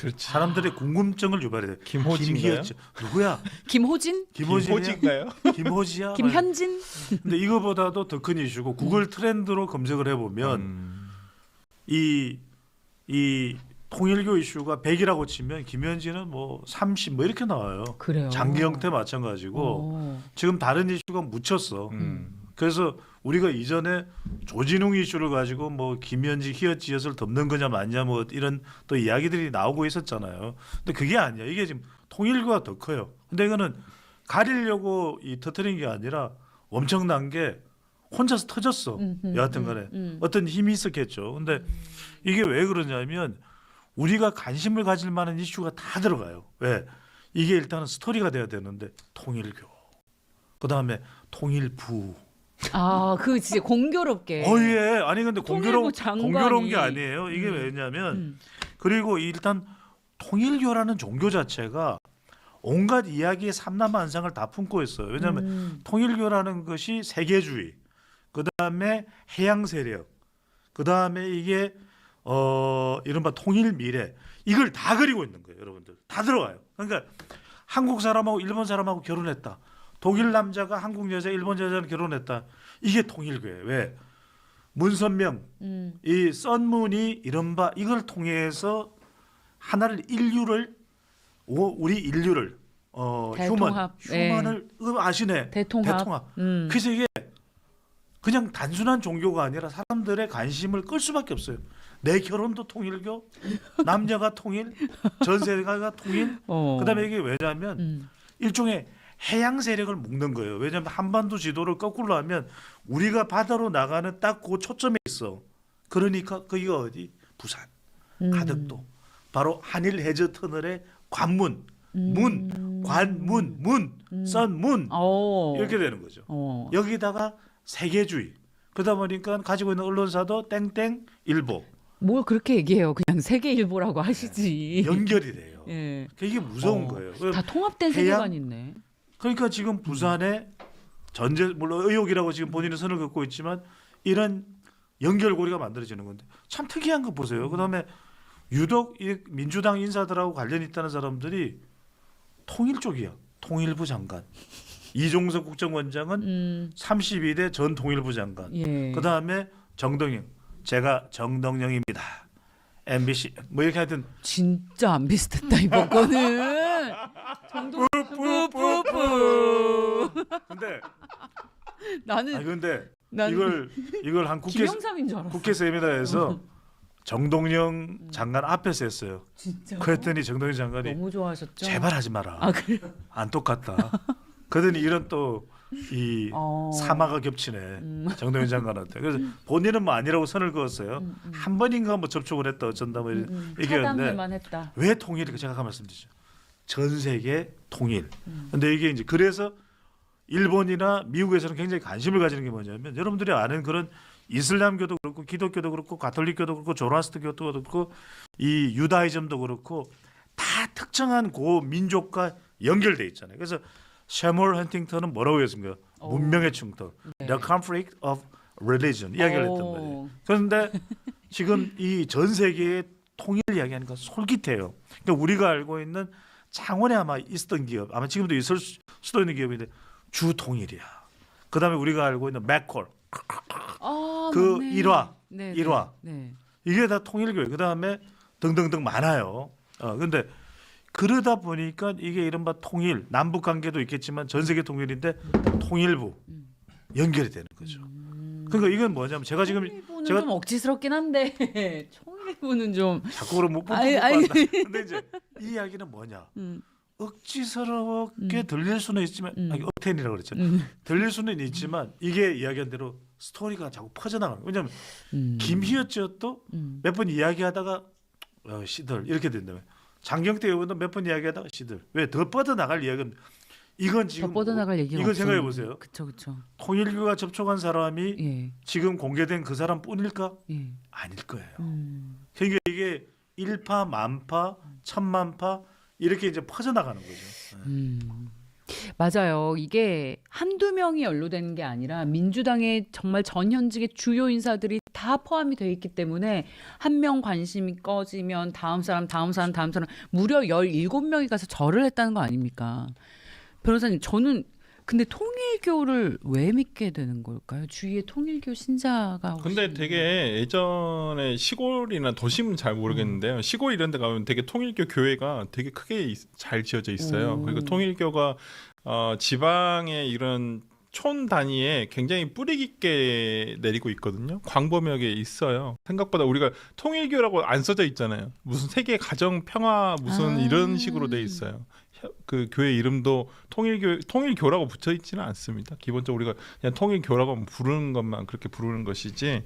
그렇지. 사람들의 궁금증을 유발해요. 김호진가요? 김희였죠. 누구야? 김호진? 김호진가요? 김호지야? 김현진? 근데 이거보다도 더 큰 이슈고 구글 트렌드로 검색을 해보면 이 통일교 이슈가 100이라고 치면 김현진은 뭐 30 뭐 이렇게 나와요. 그래요. 장기영태 마찬가지고 오. 지금 다른 이슈가 묻혔어. 그래서 우리가 이전에 조진웅 이슈를 가지고 뭐 김현지 히읗지읒을 덮는 거냐 맞냐 뭐 이런 또 이야기들이 나오고 있었잖아요. 근데 그게 아니야. 이게 지금 통일교가 더 커요. 근데 이거는 가리려고 터뜨린 게 아니라 엄청난 게 혼자서 터졌어. 여하튼 간에 어떤 힘이 있었겠죠. 근데 이게 왜 그러냐면 우리가 관심을 가질 만한 이슈가 다 들어가요. 왜? 이게 일단은 스토리가 돼야 되는데 통일교. 그다음에 통일부. 아, 그 진짜 공교롭게. 예. 아니 근데 통일부 장관이. 공교로운 게 아니에요. 이게 왜냐면 그리고 일단 통일교라는 종교 자체가 온갖 이야기의 삼라만상을 다 품고 있어요. 왜냐하면 통일교라는 것이 세계주의, 그다음에 해양 세력, 그다음에 이게 이른바 통일 미래, 이걸 다 그리고 있는 거예요. 여러분들 다 들어가요. 그러니까 한국 사람하고 일본 사람하고 결혼했다. 독일 남자가 한국 여자, 일본 여자를 결혼했다. 이게 통일교예요. 왜? 문선명, 이 썬문이 이른바 이걸 통해서 하나를 우리 인류를 대통합. 휴먼을 아시네. 대통합. 그래서 이게 그냥 단순한 종교가 아니라 사람들의 관심을 끌 수밖에 없어요. 내 결혼도 통일교, 남녀가 통일, 전 세계가 통일. 그다음에 이게 왜냐하면 일종의 해양 세력을 묶는 거예요. 왜냐하면 한반도 지도를 거꾸로 하면 우리가 바다로 나가는 딱 그 초점에 있어. 그러니까 거기가 어디? 부산, 가덕도. 바로 한일 해저 터널의 관문, 썬문 이렇게 되는 거죠. 여기다가 세계주의. 그러다 보니까 가지고 있는 언론사도 땡땡 일보. 뭘 그렇게 얘기해요. 그냥 세계일보라고 하시지. 연결이 돼요. 예. 이게 무서운 거예요. 다 통합된 세계관이 있네. 그러니까 지금 부산에 물론 의혹이라고 지금 본인은 선을 긋고 있지만 이런 연결고리가 만들어지는 건데 참 특이한 거 보세요. 그다음에 유독 이 민주당 인사들하고 관련 있다는 사람들이 통일 쪽이야. 통일부 장관. 이종석 국정원장은 32대 전 통일부 장관. 예. 그다음에 정동영. 제가 정동영입니다. MBC 뭐 이렇게 하여튼 진짜 안 비슷했다 이번 거는. 뿌뿌뿌. 근데 나는 근데 나는 이걸 한 김영삼인 줄 알았어. 국회 세미나에서 정동영 장관 앞에서 했어요. 진짜. 그랬더니 정동영 장관이 너무 좋아하셨죠. 제발 하지 마라. 아 그래요? 안 똑같다. 그러더니 이런 또 이 사마가 겹치네. 정동영 장관한테. 그래서 본인은 뭐 아니라고 선을 그었어요. 한 번인가 뭐 접촉을 했다 어쩐다 뭐 얘기했는데 차단을만 했다. 왜 통일일까 제가 아까 말씀드렸죠. 전 세계 통일. 근데 이게 이제 그래서 일본이나 미국에서는 굉장히 관심을 가지는 게 뭐냐면 여러분들이 아는 그런 이슬람교도 그렇고 기독교도 그렇고 가톨릭교도 그렇고 조라스트교도 그렇고 이 유다이즘도 그렇고 다 특정한 그 민족과 연결돼 있잖아요. 그래서 셔멀 헌팅턴은 뭐라고 했습니까? 문명의 충돌, The Conflict of Religion 이야기를 했단 말이에요. 그런데 지금 이 전 세계의 통일 이야기하니까 솔깃해요. 그러니까 우리가 알고 있는 창원에 아마 있었던 기업, 아마 지금도 있을 수도 있는 기업인데 주 통일이야. 그다음에 우리가 알고 있는 맥콜, 그 맞네. 일화, 네. 이게 다 통일교예요. 그다음에 등등등 많아요. 근데 그러다 보니까 이게 이른바 통일, 남북 관계도 있겠지만 전 세계 통일인데 통일부 연결이 되는 거죠. 그러니까 이건 뭐냐면 제가 통일부는 좀 억지스럽긴 한데 통일부는 좀 자꾸 그러면 못 본다. 근데 이제 이 이야기는 뭐냐? 억지스럽게 들릴 수는 있지만 억텐이라고 그랬죠. 들릴 수는 있지만 이게 이야기한 대로 스토리가 자꾸 퍼져나가는 거예요. 왜냐하면 김희였죠. 몇 번 이야기하다가 시들 이렇게 된다면 장경태 의원도 몇 번 이야기하다가 시들. 왜 더 뻗어나갈 이야기는 이건 지금 더 뻗어나갈 얘기가 이건 없어요. 생각해 보세요. 그렇죠. 통일교가 접촉한 사람이 예. 지금 공개된 그 사람뿐일까? 예. 아닐 거예요. 그러니까 이게 일파, 만파, 천만파 이렇게 이제 퍼져나가는 거죠. 맞아요. 이게 한두 명이 연루되는 게 아니라 민주당의 정말 전현직의 주요 인사들이 다 포함이 돼 있기 때문에 한 명 관심이 꺼지면 다음 사람 무려 17명이 가서 절을 했다는 거 아닙니까? 변호사님, 저는 근데 통일교를 왜 믿게 되는 걸까요? 주위에 통일교 신자가 혹시 근데 되게 예전에 시골이나 도심은 잘 모르겠는데요. 시골 이런 데 가면 되게 통일교 교회가 되게 크게 잘 지어져 있어요. 그리고 통일교가 지방의 이런 촌 단위에 굉장히 뿌리 깊게 내리고 있거든요. 광범위하게 있어요. 생각보다 우리가 통일교라고 안 써져 있잖아요. 무슨 세계 가정 평화 무슨 이런 식으로 돼 있어요. 그 교회 이름도 통일교라고 붙여 있지는 않습니다. 기본적으로 우리가 그냥 통일교라고 부르는 것만 그렇게 부르는 것이지.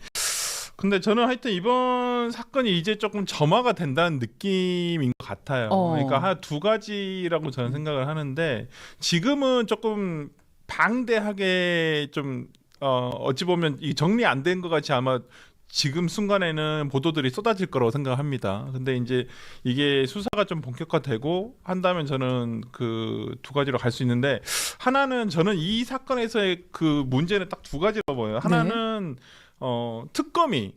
근데 저는 하여튼 이번 사건이 이제 조금 점화가 된다는 느낌인 것 같아요. 그러니까 한 두 가지라고 저는 생각을 하는데, 지금은 조금 방대하게 좀 어찌 보면 이 정리 안 된 것 같이 아마 지금 순간에는 보도들이 쏟아질 거라고 생각합니다. 근데 이제 이게 수사가 좀 본격화되고 한다면 저는 그 두 가지로 갈 수 있는데, 하나는 저는 이 사건에서의 그 문제는 딱 두 가지로 보여요. 하나는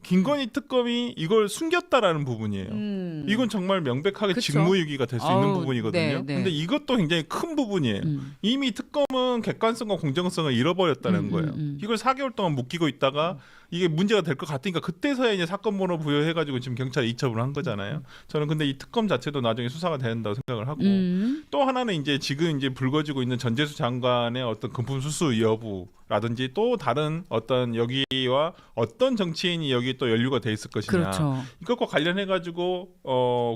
김건희 특검이 이걸 숨겼다라는 부분이에요. 이건 정말 명백하게 그쵸? 직무유기가 될 수 있는 아우, 부분이거든요. 네, 네. 근데 이것도 굉장히 큰 부분이에요. 이미 특검은 객관성과 공정성을 잃어버렸다는 거예요. 이걸 4개월 동안 묶이고 있다가 이게 문제가 될 것 같으니까 그때서야 이제 사건 번호 부여해가지고 지금 경찰에 이첩을 한 거잖아요. 저는 근데 이 특검 자체도 나중에 수사가 된다고 생각을 하고, 또 하나는 이제 지금 이제 불거지고 있는 전재수 장관의 어떤 금품 수수 여부라든지, 또 다른 어떤 여기와 어떤 정치인이 여기 또 연루가 돼 있을 것이냐. 그렇죠. 이것과 관련해 가지고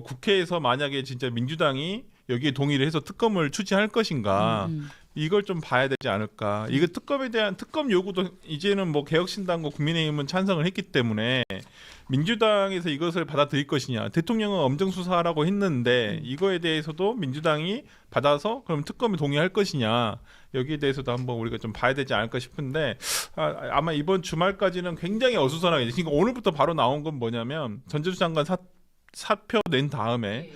국회에서 만약에 진짜 민주당이 여기에 동의를 해서 특검을 추진할 것인가, 이걸 좀 봐야 되지 않을까. 이거 특검에 대한 특검 요구도 이제는 뭐 개혁신당과 국민의힘은 찬성을 했기 때문에 민주당에서 이것을 받아들일 것이냐. 대통령은 엄정 수사하라고 했는데 이거에 대해서도 민주당이 받아서 그럼 특검에 동의할 것이냐. 여기에 대해서도 한번 우리가 좀 봐야 되지 않을까 싶은데, 아마 이번 주말까지는 굉장히 어수선하게. 그러니까 오늘부터 바로 나온 건 뭐냐면, 전재수 장관 사표 낸 다음에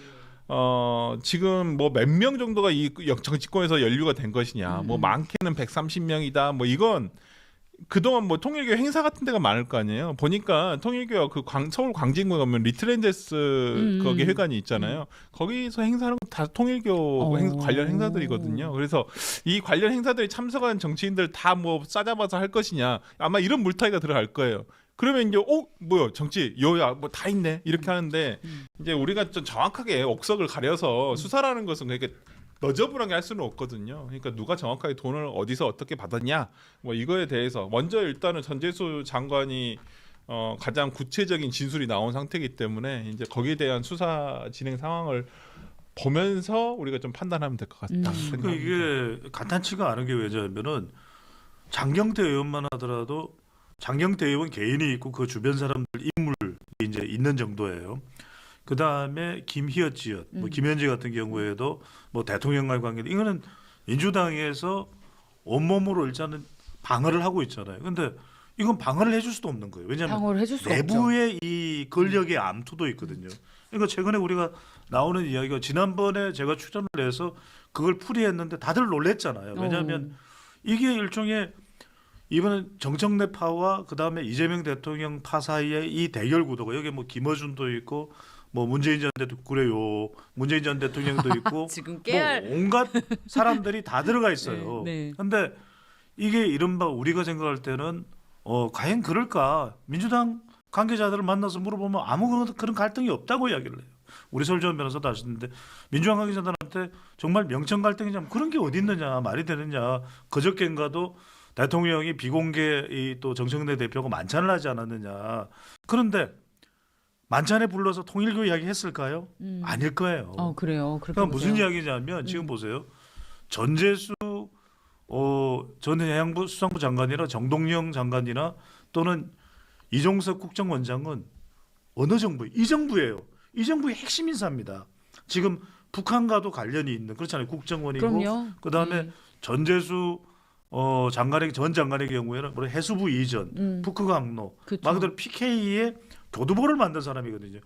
지금 뭐 몇 명 정도가 이 정치권에서 연루가 된 것이냐, 뭐 많게는 130명이다, 뭐 이건 그동안 뭐 통일교 행사 같은 데가 많을 거 아니에요. 보니까 통일교 그 서울 광진구에 가면 리틀랜드스 거기 회관이 있잖아요. 거기서 행사하는 건 다 통일교 관련 행사들이거든요. 그래서 이 관련 행사들이 참석한 정치인들 다 뭐 싸잡아서 할 것이냐, 아마 이런 물타기가 들어갈 거예요. 그러면 이제 뭐야 정치 여야 뭐 다 있네 이렇게 하는데, 이제 우리가 좀 정확하게 옥석을 가려서 수사라는 것은 그렇게 너저분하게 할 수는 없거든요. 그러니까 누가 정확하게 돈을 어디서 어떻게 받았냐, 뭐 이거에 대해서 먼저 일단은 전재수 장관이 가장 구체적인 진술이 나온 상태이기 때문에 이제 거기에 대한 수사 진행 상황을 보면서 우리가 좀 판단하면 될 것 같다. 그러니까 이게 간단치가 않은 게 왜냐하면은 장경태 의원만 하더라도 장경태 의원 개인이 있고 그 주변 사람들 인물이 이제 있는 정도예요. 그 다음에 김희엇 지엇, 뭐 김현지 같은 경우에도 뭐 대통령과의 관계, 이거는 민주당에서 온몸으로 일단은 방어를 하고 있잖아요. 근데 이건 방어를 해줄 수도 없는 거예요. 왜냐하면 방어를 해줄 수가 없죠. 내부에 이 권력의 암투도 있거든요. 그러니까 최근에 우리가 나오는 이야기가, 지난번에 제가 출연을 해서 그걸 풀이했는데 다들 놀랬잖아요. 왜냐하면 이게 일종의 이번에 정청래 파와 그 다음에 이재명 대통령 파 사이의 이 대결 구도가, 여기 뭐 김어준도 있고 뭐 문재인 전 대통령, 그래요, 문재인 전 대통령도 있고 지금 뭐 깨알 온갖 사람들이 다 들어가 있어요. 네, 네. 근데 이게 이른바 우리가 생각할 때는 과연 그럴까? 민주당 관계자들을 만나서 물어보면 아무 그런 갈등이 없다고 이야기를 해요. 우리 설주원 변호사도 아시는데 민주당 관계자들한테 정말 명청 갈등이냐면 그런 게 어디 있느냐, 말이 되느냐. 그저께인가도 대통령이 비공개 또 정청래 대표가 만찬을 하지 않았느냐. 그런데 만찬에 불러서 통일교 이야기 했을까요? 아닐 거예요. 그래요. 그렇게 그러니까 무슨 보세요. 이야기냐면 지금 보세요. 전재수 전 해양부 수산부 장관이나 정동영 장관이나 또는 이종석 국정원장은 어느 정부? 이 정부예요. 이 정부의 핵심 인사입니다. 지금 북한과도 관련이 있는, 그렇잖아요. 국정원이고 그럼요. 그다음에 전재수 전 장관의 경우에는 뭐 해수부 이전, 북극항로, 그쵸. 말 그대로 PK의 교두보를 만든 사람이거든요.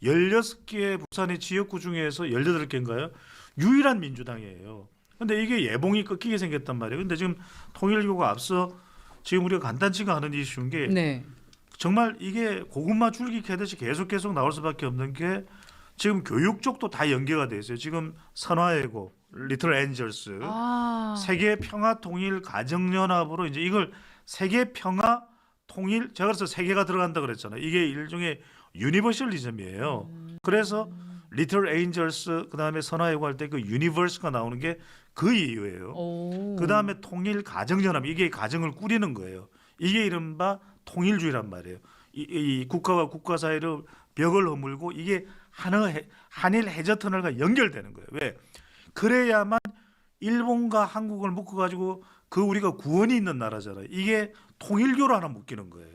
16개 부산의 지역구 중에서 18개인가요? 유일한 민주당이에요. 근데 이게 예봉이 꺾이게 생겼단 말이에요. 근데 지금 통일교가 앞서 지금 우리가 간단치가 않은 이슈인 게 네. 정말 이게 고구마 줄기 캐듯이 계속 나올 수밖에 없는 게 지금 교육 쪽도 다 연계가 돼 있어요. 지금 선화예고, 리틀 엔젤스, 세계 평화 통일 가정 연합으로 이제 이걸 세계 평화 통일, 제가 그래서 세계가 들어간다 그랬잖아요. 이게 일종의 유니버셜리즘이에요. 그래서 리틀 엔젤스 그다음에 선화예고 할 때 그 유니버스가 나오는 게 그 이유예요. 그다음에 통일 가정 연합, 이게 가정을 꾸리는 거예요. 이게 이른바 통일주의란 말이에요. 이 국가와 국가 사이로 벽을 허물고 이게 한일 해저 터널과 연결되는 거예요. 왜? 그래야만 일본과 한국을 묶어가지고 그 우리가 구원이 있는 나라잖아요. 이게 통일교로 하나 묶이는 거예요.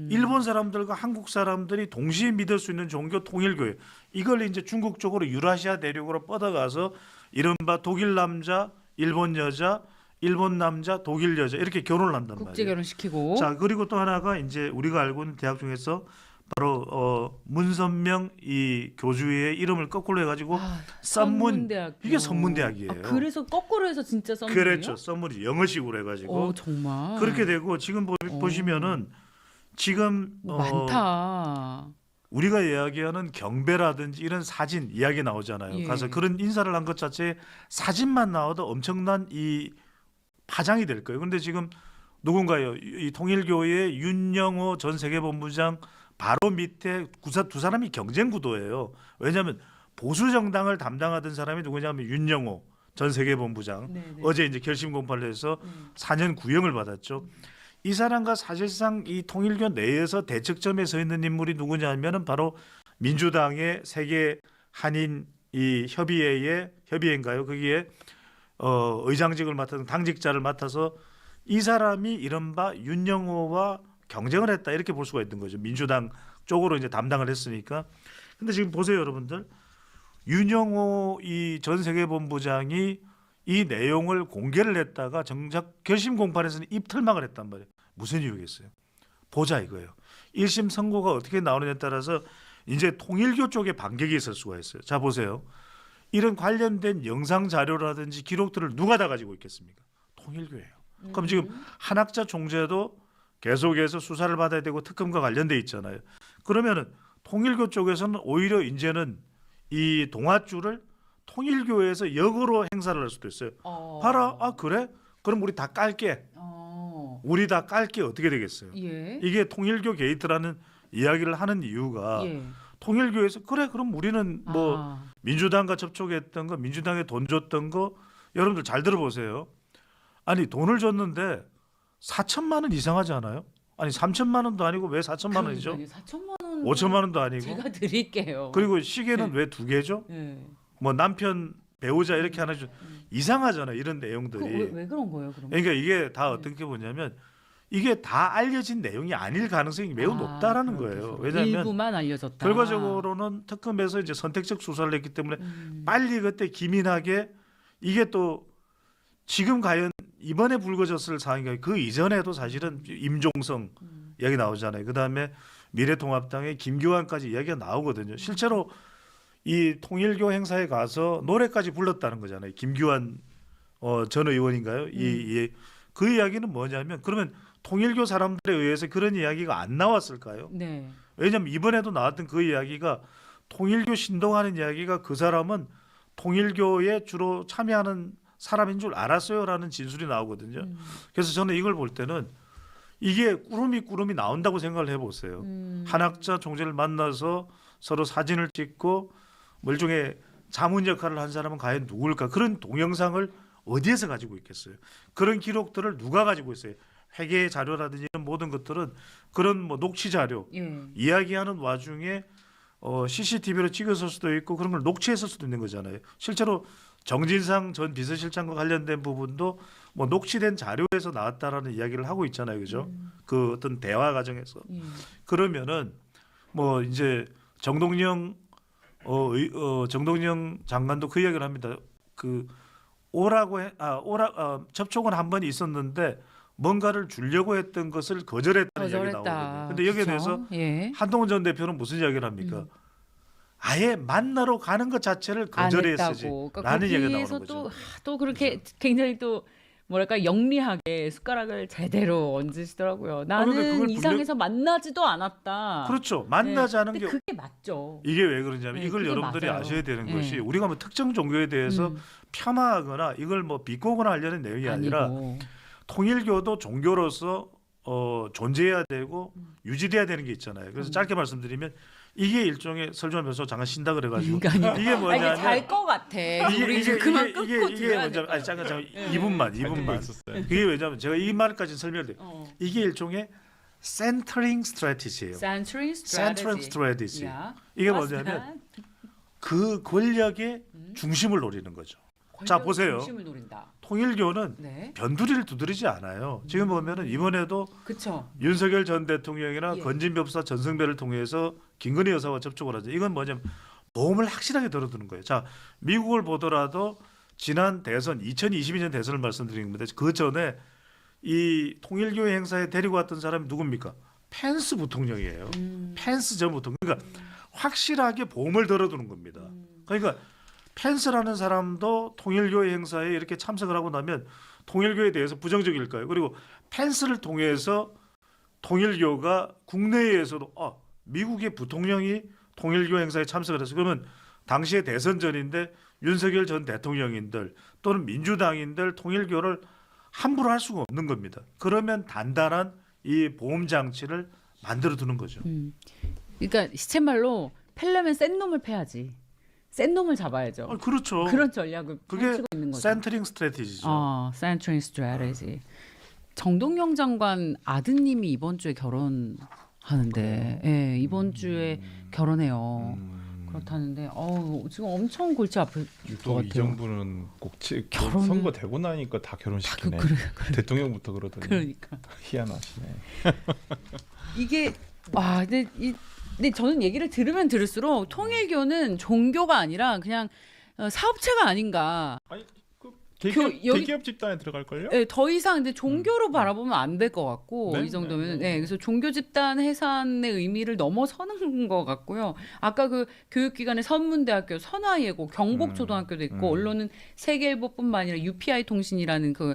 일본 사람들과 한국 사람들이 동시에 믿을 수 있는 종교 통일교예요. 이걸 이제 중국 쪽으로 유라시아 대륙으로 뻗어가서 이른바 독일 남자, 일본 여자, 일본 남자, 독일 여자 이렇게 결혼을 한단 말이에요. 국제 결혼시키고. 자, 그리고 또 하나가 이제 우리가 알고 있는 대학 중에서 바로 문선명 이 교주의 이름을 거꾸로 해가지고 썬문대학교. 이게 선문대학이에요. 그래서 거꾸로 해서 진짜 썬문이에요? 그렇죠. 썬문이 영어식으로 해가지고 정말 그렇게 되고 지금 보시면은 지금 많다. 우리가 이야기하는 경배라든지 이런 사진 이야기 나오잖아요. 예. 가서 그런 인사를 한 것 자체에 사진만 나와도 엄청난 이 파장이 될 거예요. 그런데 지금 누군가요? 이 통일교의 윤영호 전 세계본부장 바로 밑에 두 사람이 경쟁 구도예요. 왜냐하면 보수 정당을 담당하던 사람이 누구냐면 윤영호 전 세계본부장. 네네. 어제 이제 결심 공판을 해서 4년 구형을 받았죠. 이 사람과 사실상 이 통일교 내에서 대척점에 서 있는 인물이 누구냐면은 바로 민주당의 세계 한인 이 협의회인가요? 거기에 의장직을 맡은 당직자를 맡아서 이 사람이 이른바 윤영호와 경쟁을 했다 이렇게 볼 수가 있는 거죠. 민주당 쪽으로 이제 담당을 했으니까. 근데 지금 보세요, 여러분들. 윤영호 이 전 세계본부장이 이 내용을 공개를 했다가 정작 결심 공판에서는 입틀막을 했단 말이에요. 무슨 이유겠어요? 보자 이거예요. 1심 선고가 어떻게 나오느냐에 따라서 이제 통일교 쪽에 반격이 있을 수가 있어요. 자, 보세요. 이런 관련된 영상 자료라든지 기록들을 누가 다 가지고 있겠습니까? 통일교예요. 그럼 지금 한학자 총재도 계속해서 수사를 받아야 되고 특검과 관련돼 있잖아요. 그러면은 통일교 쪽에서는 오히려 이제는 이 동아줄을 통일교에서 역으로 행사를 할 수도 있어요. 봐라, 아 그래? 그럼 우리 다 깔게. 우리 다 깔게 어떻게 되겠어요? 예. 이게 통일교 게이트라는 이야기를 하는 이유가 예. 통일교에서 그래 그럼 우리는 뭐 민주당과 접촉했던 거, 민주당에 돈 줬던 거 여러분들 잘 들어보세요. 아니 돈을 줬는데 4천만 원 이상하지 않아요? 아니 3천만 원도 아니고 왜 4천만 원이죠? 4천만 원. 5천만 원도 아니고. 제가 드릴게요. 그리고 시계는 왜 2개죠? 예. 뭐 뭐 남편 배우자 이렇게 하나 좀 이상하잖아요. 이런 내용들이. 왜 그런 거예요, 그러면? 그러니까 이게 다 어떻게 보냐면 이게 다 알려진 내용이 아닐 가능성이 매우 높다라는 거예요. 왜냐하면 일부만 알려졌다. 결과적으로는 특검에서 이제 선택적 수사를 했기 때문에 빨리 그때 기민하게 이게 또 지금 과연 이번에 불거졌을 사안인가 그 이전에도 사실은 임종성 이야기 나오잖아요. 그다음에 미래통합당의 김교환까지 이야기가 나오거든요. 실제로 이 통일교 행사에 가서 노래까지 불렀다는 거잖아요. 김규환 전 의원인가요? 그 이야기는 뭐냐면 그러면 통일교 사람들에 의해서 그런 이야기가 안 나왔을까요? 네. 왜냐하면 이번에도 나왔던 그 이야기가 통일교 신동하는 이야기가 그 사람은 통일교에 주로 참여하는 사람인 줄 알았어요라는 진술이 나오거든요. 그래서 저는 이걸 볼 때는 이게 꾸름이 나온다고 생각을 해보세요. 한학자 총재를 만나서 서로 사진을 찍고 일종의 자문 역할을 한 사람은 과연 누굴까? 그런 동영상을 어디에서 가지고 있겠어요? 그런 기록들을 누가 가지고 있어요? 회계 자료라든지 이런 모든 것들은 그런 뭐 녹취 자료 이야기하는 와중에 CCTV로 찍었을 수도 있고 그런 걸 녹취했을 수도 있는 거잖아요. 실제로 정진상 전 비서실장과 관련된 부분도 뭐 녹취된 자료에서 나왔다라는 이야기를 하고 있잖아요, 그죠? 그 어떤 대화 과정에서 그러면은 뭐 이제 정동영 장관도 그 이야기를 합니다. 그 접촉은 한 번 있었는데 뭔가를 주려고 했던 것을 거절했다는 이야기 나오거든요. 근데 여기에 대해서 한동훈 전 대표는 무슨 이야기를 합니까? 아예 만나러 가는 것 자체를 거절했지 라는 이야기가 나오는 거죠. 또 그렇게 굉장히 또 뭐랄까 영리하게 숟가락을 제대로 얹으시더라고요. 근데 나는 그걸 이상해서 만나지도 않았다. 그렇죠. 만나지 않은 근데 게 그게 맞죠. 이게 왜 그러냐면 네, 이걸 그게 여러분들이 맞아요. 아셔야 되는 네. 것이 우리가 뭐 특정 종교에 대해서 폄하하거나 이걸 뭐 비꼬거나 하려는 내용이 아니라 아니고. 통일교도 종교로서 존재해야 되고 유지돼야 되는 게 있잖아요. 그래서 짧게 말씀드리면 이게 일종의 설주환 변호사 잠깐 쉰다 그래가지고 그러니까요. 이게 뭐냐면 잘것 같아. 우리 이제 그만 끊고 이게 들어야 뭐냐면 될 아니 잠깐 2분만 듣고 2분만 있었어요. 그게 왜냐면 제가 이 말까지 설명돼요. 어. 이게 일종의 센터링 스트래티지예요. Centering 센터링 strategy. 스트래티지. Yeah. 이게 What's 뭐냐면 that? 그 권력의 중심을 노리는 거죠. 자, 권력의 보세요. 중심을 노린다. 통일교는 네. 변두리를 두드리지 않아요. 지금 보면은 이번에도 그렇죠. 윤석열 전 대통령이나 예. 건진법사 전승배를 통해서 김건희 여사와 접촉을 하죠. 이건 뭐냐면 보험을 확실하게 들어두는 거예요. 자, 미국을 보더라도 지난 대선 2022년 대선을 말씀드린 겁니다. 그 전에 이 통일교회 행사에 데리고 왔던 사람이 누굽니까? 펜스 부통령이에요. 펜스 전 부통령. 그러니까 확실하게 보험을 들어두는 겁니다. 그러니까 펜스라는 사람도 통일교회 행사에 이렇게 참석을 하고 나면 통일교에 대해서 부정적일까요? 그리고 펜스를 통해서 통일교가 국내에서도 미국의 부통령이 통일교 행사에 참석을 해서 그러면 당시에 대선 전인데 윤석열 전 대통령인들 또는 민주당인들 통일교를 함부로 할 수가 없는 겁니다. 그러면 단단한 이 보험 장치를 만들어 두는 거죠. 그러니까 시쳇말로 패려면 센 놈을 패야지. 센 놈을 잡아야죠. 그렇죠. 그런 전략을 그게 펼치고 있는 거죠. 센터링 스트래티지죠. Centering strategy. 정동영 장관 아드님이 이번 주에 결혼하는데, 예, 이번 주에 결혼해요. 그렇다는데, 지금 엄청 골치 아플 것 또 이 같아요. 정부는 결혼을- 선거 되고 나니까 다 결혼시키네. 그래. 대통령부터 그러더니 그러니까 희한하시네. 이게 근데 저는 얘기를 들으면 들을수록 통일교는 종교가 아니라 그냥 사업체가 아닌가. 아니 그 대기업, 여기- 대기업 집단에 들어갈 걸요? 네, 더 이상 근데 종교로 바라보면 안 될 것 같고 네? 이 정도면 네. 그래서 종교 집단 해산의 의미를 넘어서는 것 같고요. 아까 그 교육기관의 선문대학교, 선화예고, 경복초등학교도 있고 언론은 세계일보뿐만 아니라 UPI 통신이라는 그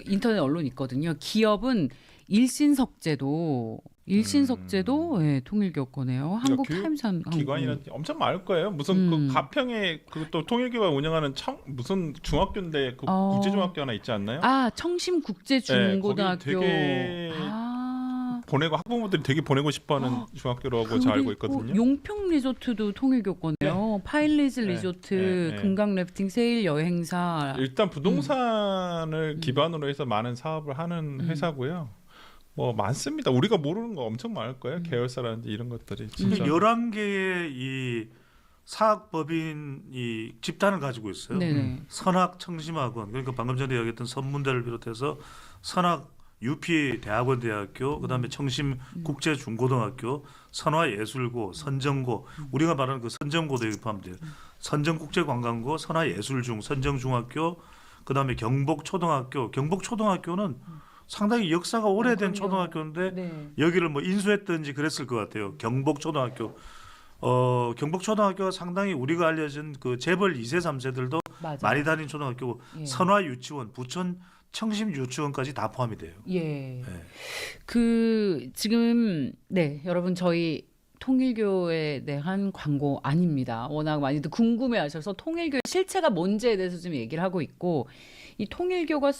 인터넷 언론이 있거든요. 기업은 일신석제도 예, 통일교 거네요. 한국 교육 타임스 기관이나 엄청 많을 거예요. 무슨 그 가평에 그또 통일교가 운영하는 무슨 중학교인데 그 국제중학교 하나 있지 않나요? 청심 국제중고등학교. 네, 거기 되게 보내고 학부모들이 되게 보내고 싶어하는 중학교라고 잘 알고 있거든요. 용평 리조트도 통일교 거네요. 파일리즈 리조트, 금강 래프팅 세일 여행사. 일단 부동산을 기반으로 해서 많은 사업을 하는 회사고요. 뭐 많습니다. 우리가 모르는 거 엄청 많을 거예요. 계열사라든지 이런 것들이 진짜. 11개의 이 사학법인 이 집단을 가지고 있어요. 네네. 선학 청심학원 그러니까 방금 전에 이야기했던 선문대를 비롯해서 선학 UP 대학원 대학교 그다음에 청심 국제 중고등학교 선화예술고 선정고 우리가 말하는 그 선정고도 여기 포함돼요. 선정국제관광고 선화예술중 선정중학교 그다음에 경복초등학교 경복초등학교는 상당히 역사가 오래된 그럼요. 초등학교인데 네. 여기를 뭐 인수했든지 그랬을 것 같아요. 경복초등학교. 경복초등학교가 상당히 우리가 알려진 그 재벌 2세 3세들도 맞아요. 많이 다닌 초등학교고 예. 선화유치원, 부천 청심유치원까지 다 포함이 돼요. 예. 네. 그 지금 여러분 저희 통일교에 대한 광고 아닙니다. 워낙 많이들 궁금해하셔서 통일교의 실체가 뭔지에 대해서 좀 얘기를 하고 있고 이 통일교가